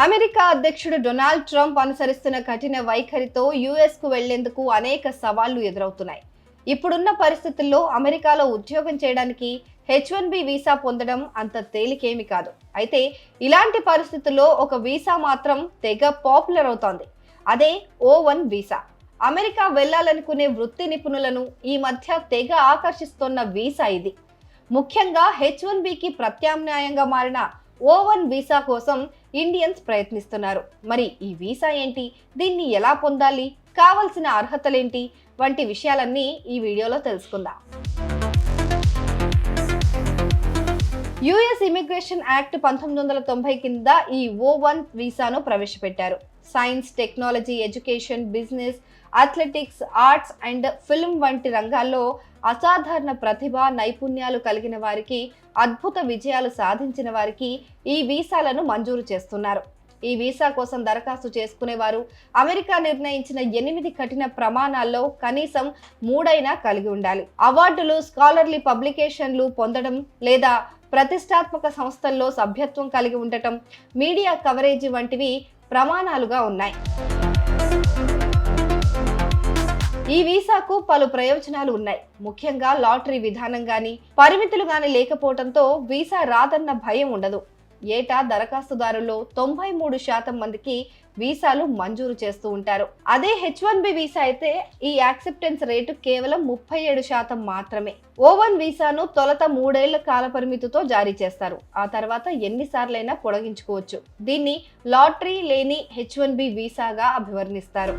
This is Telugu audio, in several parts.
అమెరికా అధ్యక్షుడు డొనాల్డ్ ట్రంప్ అనుసరిస్తున్న కఠిన వైఖరితో యుఎస్ కు వెళ్లేందుకు అనేక సవాళ్లు ఎదురవుతున్నాయి. ఇప్పుడున్న పరిస్థితుల్లో అమెరికాలో ఉద్యోగం చేయడానికి H1B వీసా పొందడం అంత తేలికేమి కాదు. అయితే ఇలాంటి పరిస్థితుల్లో ఒక వీసా మాత్రం తెగ పాపులర్ అవుతోంది. అదే O1 వీసా. అమెరికా వెళ్లాలనుకునే వృత్తి నిపుణులను ఈ మధ్య తెగ ఆకర్షిస్తున్న వీసా ఇది. ముఖ్యంగా H1Bకి ప్రత్యామ్నాయంగా మారిన O1 వీసా కోసం ఇండియన్స్ ప్రయత్నిస్తున్నారు. మరి ఈ వీసా ఏంటి, దీన్ని ఎలా పొందాలి, కావలసిన అర్హతలేంటి వంటి విషయాలన్నీ ఈ వీడియోలో తెలుసుకుందాం. యుఎస్ ఇమిగ్రేషన్ యాక్ట్ 1990 కింద ఈ O1 వీసాను ప్రవేశపెట్టారు. Science, technology, education, business, athletics, arts and film వంటి రంగాల్లో అసాధారణ ప్రతిభ, నైపుణ్యాలు కలిగిన వారికి, అద్భుత విజయాలు సాధించిన వారికి ఈ వీసాలను మంజూరు చేస్తున్నారు. ఈ వీసా కోసం దరఖాస్తు చేసుకునేవారు అమెరికా నిర్ణయించిన 8 కఠిన ప్రమాణాల్లో కనీసం 3 కలిగి ఉండాలి. అవార్డులు, స్కాలర్లీ పబ్లికేషన్లు పొందడం లేదా ప్రతిష్టాత్మక సంస్థల్లో సభ్యత్వం కలిగి ఉండటం, మీడియా కవరేజీ వంటివి ప్రమాణాలుగా ఉన్నాయి. ఈ వీసాకు పలు ప్రయోజనాలు ఉన్నాయి. ముఖ్యంగా లాటరీ విధానం గాని, పరిమితులు గాని లేకపోవడంతో వీసా రాదన్న భయం ఉండదు. ఏటా దరఖాస్తుదారుల్లో 93% మందికి వీసాలు మంజూరు చేస్తూ ఉంటారు. అదే H1B వీసా అయితే ఈ యాక్సెప్టెన్స్ రేటు కేవలం 37% మాత్రమే. O1 వీసాను తొలుత 3 ఏళ్ల కాల పరిమితితో జారీ చేస్తారు. ఆ తర్వాత ఎన్నిసార్లైనా పొడిగించుకోవచ్చు. దీన్ని లాటరీ లేని H1B వీసాగా అభివర్ణిస్తారు.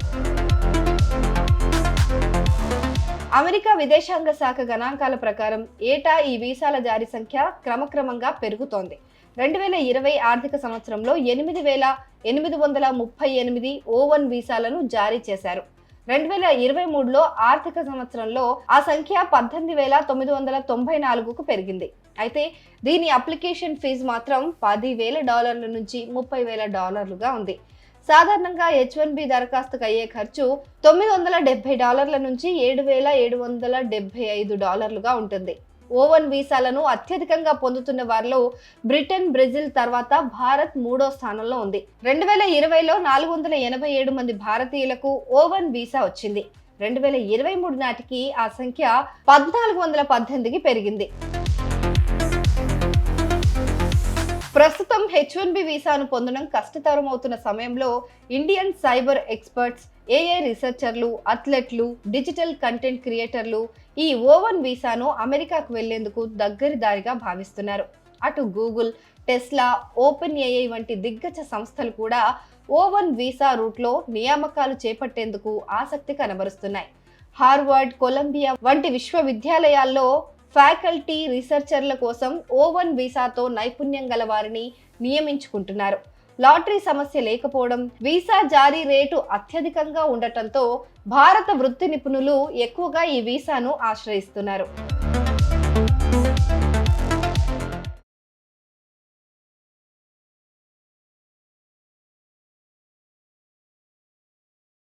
అమెరికా విదేశాంగ శాఖ గణాంకాల ప్రకారం ఏటా ఈ వీసాల జారీ సంఖ్య క్రమక్రమంగా పెరుగుతోంది. 2020 ఆర్థిక సంవత్సరంలో 8,838 O1 వీసాలను జారీ చేశారు. 2023లో ఆర్థిక సంవత్సరంలో ఆ సంఖ్య 18,994కు పెరిగింది. అయితే దీని అప్లికేషన్ ఫీజు మాత్రం $10,000 నుంచి $30,000గా ఉంది. సాధారణంగా H1B దరఖాస్తుకు అయ్యే ఖర్చు $970 నుంచి $7,775గా ఉంటుంది. O1 వీసాలను అత్యధికంగా పొందుతున్న వారిలో బ్రిటన్, బ్రెజిల్ తర్వాత భారత్ 3వ స్థానంలో ఉంది. 2020లో 487 మంది భారతీయులకు O1 వీసా వచ్చింది. 2023 నాటికి ఆ సంఖ్య 1,418కి పెరిగింది. ప్రస్తుతం H1B వీసాను పొందడం కష్టతరం అవుతున్న సమయంలో ఇండియన్ సైబర్ ఎక్స్పర్ట్స్, AI రీసెర్చర్లు, అథ్లెట్లు, డిజిటల్ కంటెంట్ క్రియేటర్లు ఈ O1 వీసాను అమెరికాకు వెళ్లేందుకు దగ్గరి దారిగా భావిస్తున్నారు. అటు గూగుల్, టెస్లా, OpenAI వంటి దిగ్గజ సంస్థలు కూడా O1 వీసా రూట్లో నియామకాలు చేపట్టేందుకు ఆసక్తి కనబరుస్తున్నాయి. హార్వర్డ్, కొలంబియా వంటి విశ్వవిద్యాలయాల్లో ఫ్యాకల్టీ, రీసెర్చర్ల కోసం O1 వీసాతో నైపుణ్యం గల వారిని నియమించుకుంటున్నారు. లాటరీ సమస్య లేకపోవడం, వీసా జారీ రేటు అత్యధికంగా ఉండటంతో భారత వృత్తి నిపుణులు ఎక్కువగా ఈ వీసాను ఆశ్రయిస్తున్నారు.